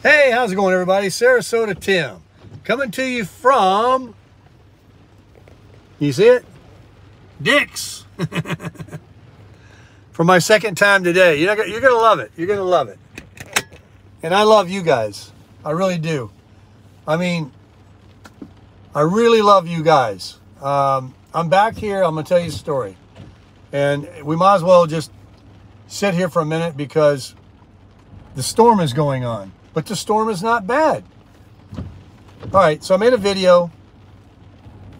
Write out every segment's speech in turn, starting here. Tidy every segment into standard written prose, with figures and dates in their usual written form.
Hey, how's it going, everybody? Sarasota Tim, coming to you from, you see it? Dick's. For my second time today. You're going to love it. You're going to love it. And I love you guys. I really do. I mean, I really love you guys. I'm back here. I'm going to tell you a story. And we might as well just sit here for a minute because the storm is going on. But the storm is not bad. All right, so I made a video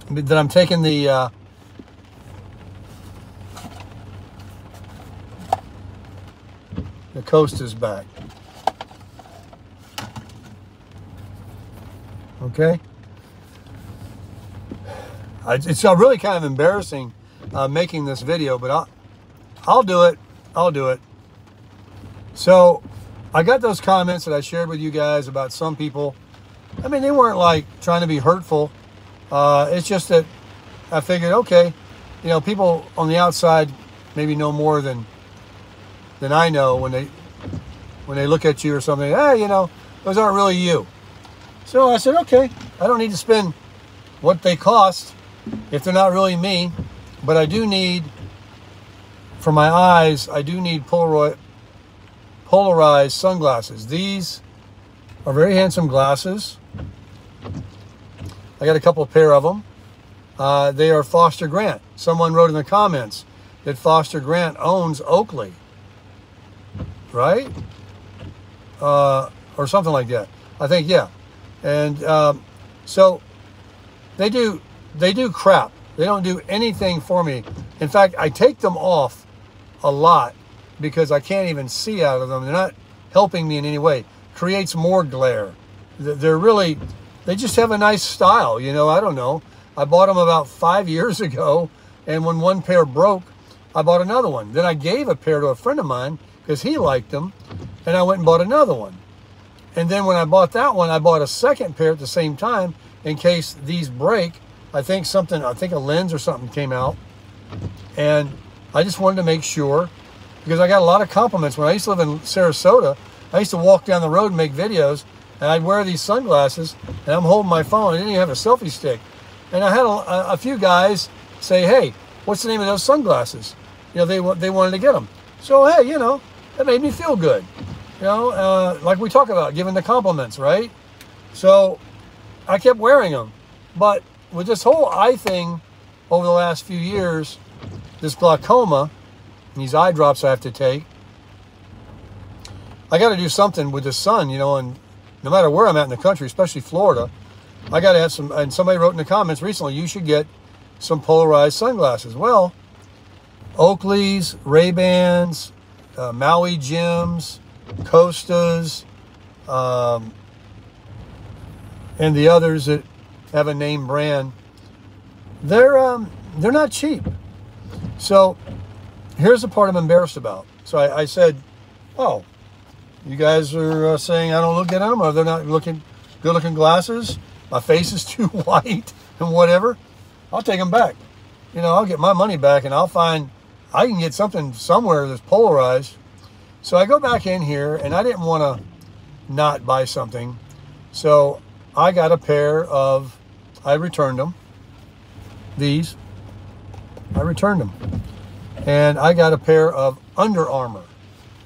that I'm taking the coasters back. Okay. It's really kind of embarrassing making this video, but I'll do it. I'll do it. So I got those comments that I shared with you guys about some people. I mean, they weren't like trying to be hurtful. It's just that I figured, okay, you know, people on the outside maybe know more than I know when they look at you or something. Hey, you know, those aren't really you. So I said, okay, I don't need to spend what they cost if they're not really me, but I do need, for my eyes, I do need polarized sunglasses. These are very handsome glasses. I got a couple of pair of them. They are Foster Grant. Someone wrote in the comments that Foster Grant owns Oakley, right? Or something like that. I think, yeah. And so they do crap. They don't do anything for me. In fact, I take them off a lot because I can't even see out of them. They're not helping me in any way. Creates more glare. They just have a nice style, you know, I don't know. I bought them about 5 years ago, and when one pair broke, I bought another one. Then I gave a pair to a friend of mine because he liked them, and I went and bought another one. And then when I bought that one, I bought a second pair at the same time in case these break. I think a lens or something came out, and I just wanted to make sure, because I got a lot of compliments. When I used to live in Sarasota, I used to walk down the road and make videos, and I'd wear these sunglasses, and I'm holding my phone. I didn't even have a selfie stick. And I had a few guys say, hey, what's the name of those sunglasses? You know, they wanted to get them. So, hey, you know, that made me feel good. You know, like we talk about, giving the compliments, right? So I kept wearing them. But with this whole eye thing over the last few years, this glaucoma, these eye drops I have to take, I got to do something with the sun, you know, and no matter where I'm at in the country, especially Florida, I got to have some, and somebody wrote in the comments recently, you should get some polarized sunglasses. Well, Oakley's, Ray-Bans, Maui Jims, Costas, and the others that have a name brand, they're not cheap. So here's the part I'm embarrassed about. So I said, oh, you guys are saying I don't look good on them, or they're not good-looking glasses. My face is too white and whatever. I'll take them back. You know, I'll get my money back, and I'll find I can get something somewhere that's polarized. So I go back in here, and I didn't want to not buy something. So I got a pair of, I returned them. These, I returned them. And I got a pair of Under Armour.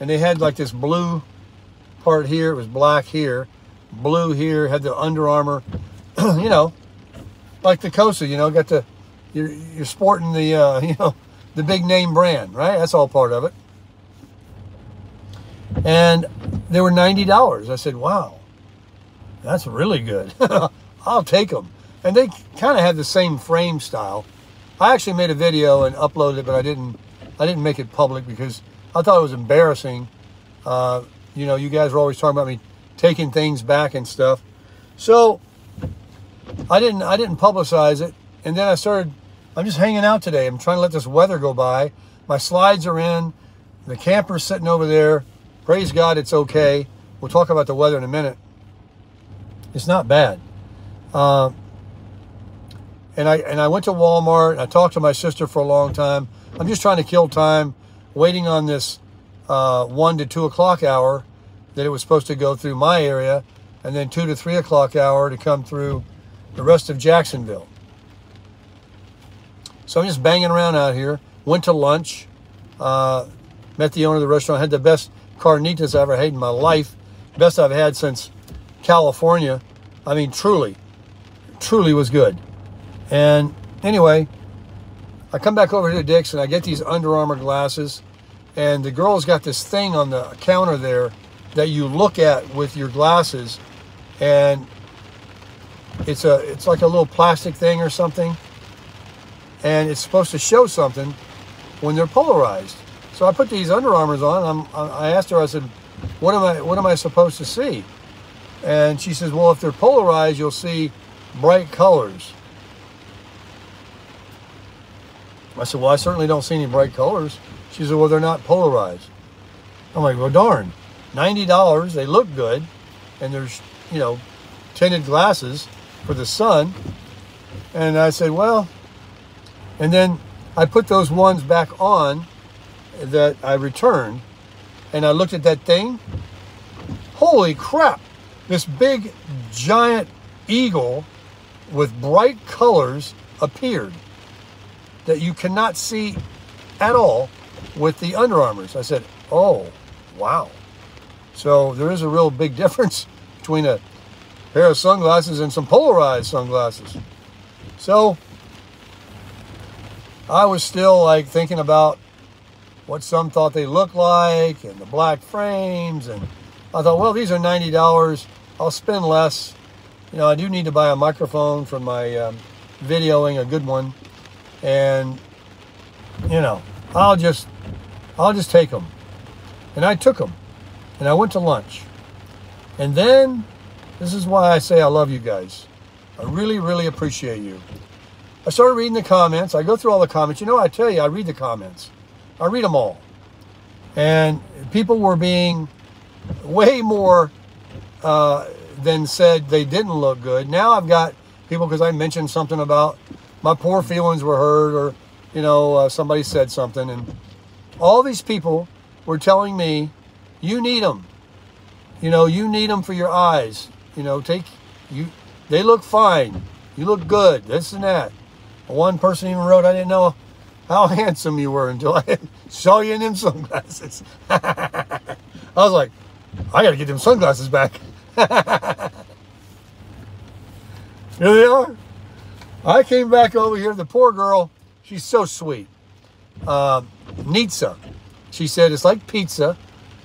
And they had like this blue part here. It was black here. Blue here. Had the Under Armour. You know, like the Cosa, you know, got the, you're sporting the, you know, the big name brand, right? That's all part of it. And they were $90. I said, wow, that's really good. I'll take them. And they kind of have the same frame style. I actually made a video and uploaded it, but I didn't make it public because I thought it was embarrassing. You know, you guys were always talking about me taking things back and stuff. So I didn't publicize it. And then I'm just hanging out today. I'm trying to let this weather go by. My slides are in. The camper's sitting over there. Praise God, it's okay. We'll talk about the weather in a minute. It's not bad. And I went to Walmart. And I talked to my sister for a long time. I'm just trying to kill time, waiting on this 1 to 2 o'clock hour that it was supposed to go through my area, and then 2 to 3 o'clock hour to come through the rest of Jacksonville. So I'm just banging around out here. Went to lunch, met the owner of the restaurant, had the best carnitas I ever had in my life. Best I've had since California. I mean, truly was good. And anyway, I come back over here to Dick's and I get these Under Armour glasses, and the girl's got this thing on the counter there that you look at with your glasses, and it's like a little plastic thing or something, and it's supposed to show something when they're polarized. So I put these Under Armours on. I asked her, I said, what am I supposed to see? And she says, well, if they're polarized, you'll see bright colors. I said, well, I certainly don't see any bright colors. She said, well, they're not polarized. I'm like, well, darn, $90, they look good, and there's, you know, tinted glasses for the sun. And I said, well, and then I put those ones back on that I returned, and I looked at that thing. Holy crap, this big giant eagle with bright colors appeared that you cannot see at all with the Under Armours. I said, oh, wow. So there is a real big difference between a pair of sunglasses and some polarized sunglasses. So I was still like thinking about what some thought they looked like and the black frames, and I thought, well, these are $90. I'll spend less. You know, I do need to buy a microphone for my videoing, a good one, and you know, I'll just take them. And I took them, and I went to lunch. And then, this is why I say I love you guys. I really, really appreciate you. I started reading the comments. I go through all the comments. You know, I tell you, I read the comments. I read them all. And people were being way more than said they didn't look good. Now I've got people, because I mentioned something about my poor feelings were hurt, or, you know, somebody said something. And all these people were telling me, you need them. You know, you need them for your eyes. You know, they look fine. You look good, this and that. One person even wrote, I didn't know how handsome you were until I saw you in them sunglasses. I was like, I got to get them sunglasses back. Here they are. I came back over here. The poor girl, she's so sweet. Nitsa. She said it's like pizza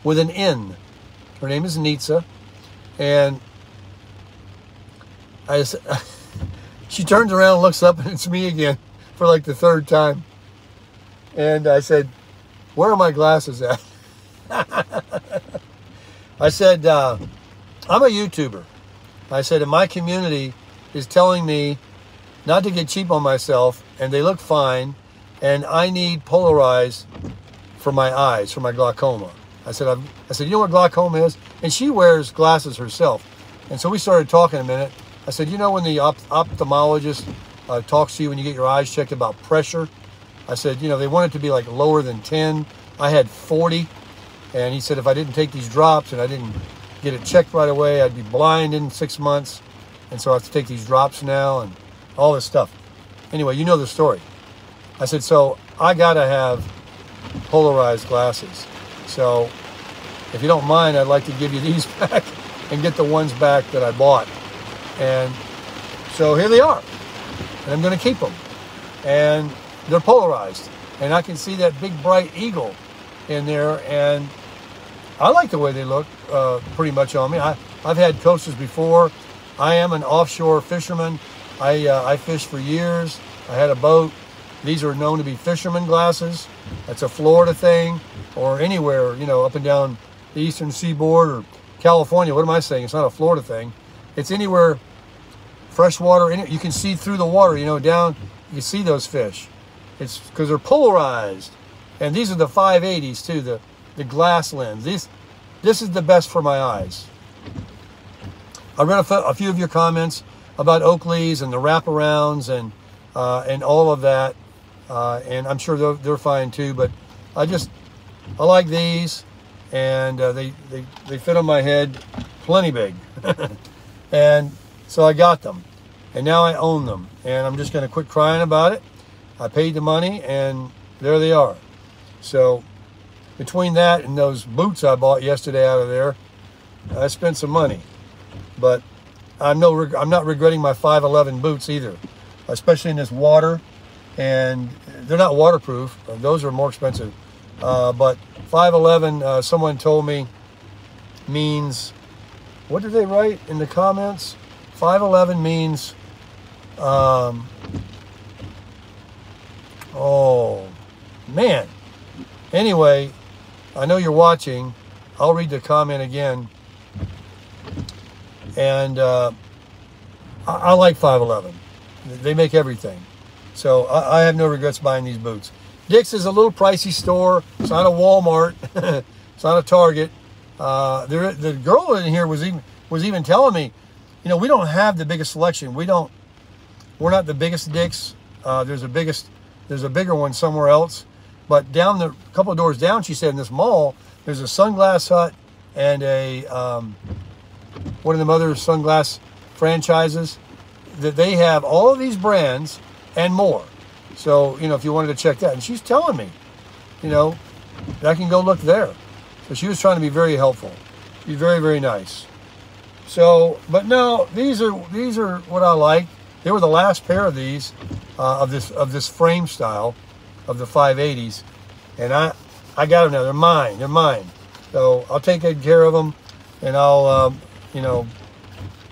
with an N. Her name is Nitsa. And she turns around and looks up, and it's me again for like the third time. And I said, where are my glasses at? I said, I'm a YouTuber. I said, and my community is telling me not to get cheap on myself, and they look fine, and I need polarized for my eyes, for my glaucoma. I said, you know what glaucoma is? And she wears glasses herself. And so we started talking a minute. I said, you know when the ophthalmologist talks to you when you get your eyes checked about pressure? I said, you know, they want it to be like lower than 10. I had 40. And he said, if I didn't take these drops and I didn't get it checked right away, I'd be blind in 6 months. And so I have to take these drops now and all this stuff. Anyway, you know the story. I said, so I got to have polarized glasses. So if you don't mind, I'd like to give you these back and get the ones back that I bought. And so here they are. And I'm going to keep them. And they're polarized. And I can see that big bright eagle in there. And I like the way they look pretty much on me. I've had coasters before. I am an offshore fisherman. I fished for years. I had a boat. These are known to be fisherman glasses. That's a Florida thing, or anywhere, you know, up and down the eastern seaboard or California. What am I saying? It's not a Florida thing. It's anywhere freshwater. You can see through the water, you know, down. You can see those fish. It's because they're polarized. And these are the 580s too, the glass lens. This is the best for my eyes. I read a few of your comments about Oakleys and the wraparounds and all of that. And I'm sure they're fine too, but I like these, and they fit on my head plenty big. And so I got them, and now I own them, and I'm just going to quit crying about it. I paid the money, and there they are. So between that and those boots I bought yesterday out of there, I spent some money. But I'm not regretting my 511 boots either, especially in this water. And they're not waterproof. Those are more expensive. But 511, someone told me, means, what did they write in the comments? 511 means, oh, man. Anyway, I know you're watching. I'll read the comment again. And I like 511. They make everything. So I have no regrets buying these boots. Dick's is a little pricey store. It's not a Walmart. It's not a Target. The girl in here was even telling me, you know, we don't have the biggest selection. We're not the biggest Dick's. There's a bigger one somewhere else. But down the couple of doors down, she said, in this mall, there's a Sunglass Hut and a one of them other sunglass franchises that they have all of these brands and more. So, you know, if you wanted to check that, and she's telling me, you know, I can go look there. So she was trying to be very helpful. She's very, very nice. So, but no, these are what I like. They were the last pair of these, of this frame style, of the 580s, and I got them now. They're mine. They're mine. So I'll take good care of them, and I'll you know,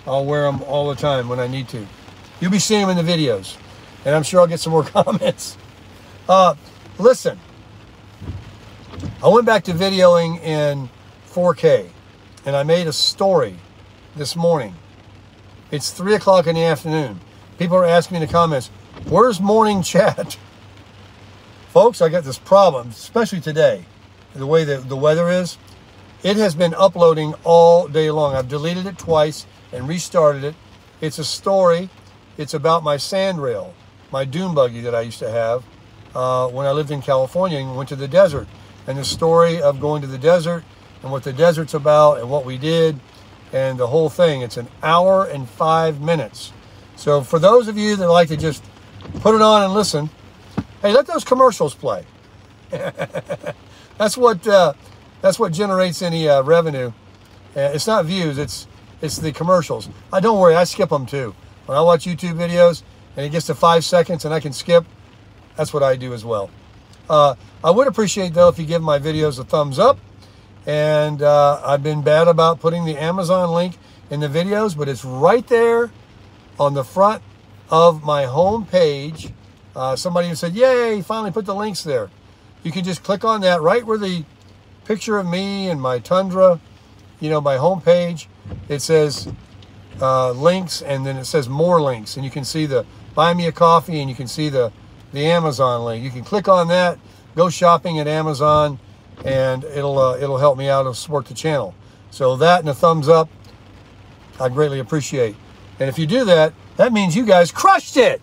I'll wear them all the time when I need to. You'll be seeing them in the videos, and I'm sure I'll get some more comments. Listen, I went back to videoing in 4K, and I made a story this morning. It's 3 o'clock in the afternoon. People are asking me in the comments, where's morning chat? Folks, I got this problem, especially today, the way the weather is. It has been uploading all day long. I've deleted it twice and restarted it. It's a story. It's about my sandrail, my dune buggy that I used to have when I lived in California and went to the desert. And the story of going to the desert and what the desert's about and what we did and the whole thing. It's 1 hour and 5 minutes. So for those of you that like to just put it on and listen, hey, let those commercials play. That's what generates any revenue. It's not views, it's the commercials. Don't worry, I skip them too. When I watch YouTube videos and it gets to 5 seconds and I can skip, that's what I do as well. I would appreciate, though, if you give my videos a thumbs up. And I've been bad about putting the Amazon link in the videos, but it's right there on the front of my home page. Somebody said, yay, finally put the links there. You can just click on that right where the picture of me and my Tundra, you know, my home page. It says links, and then it says more links. And you can see the buy me a coffee, and you can see the Amazon link. You can click on that, go shopping at Amazon, and it'll help me out and support the channel. So that and a thumbs up, I greatly appreciate. And if you do that, that means you guys crushed it.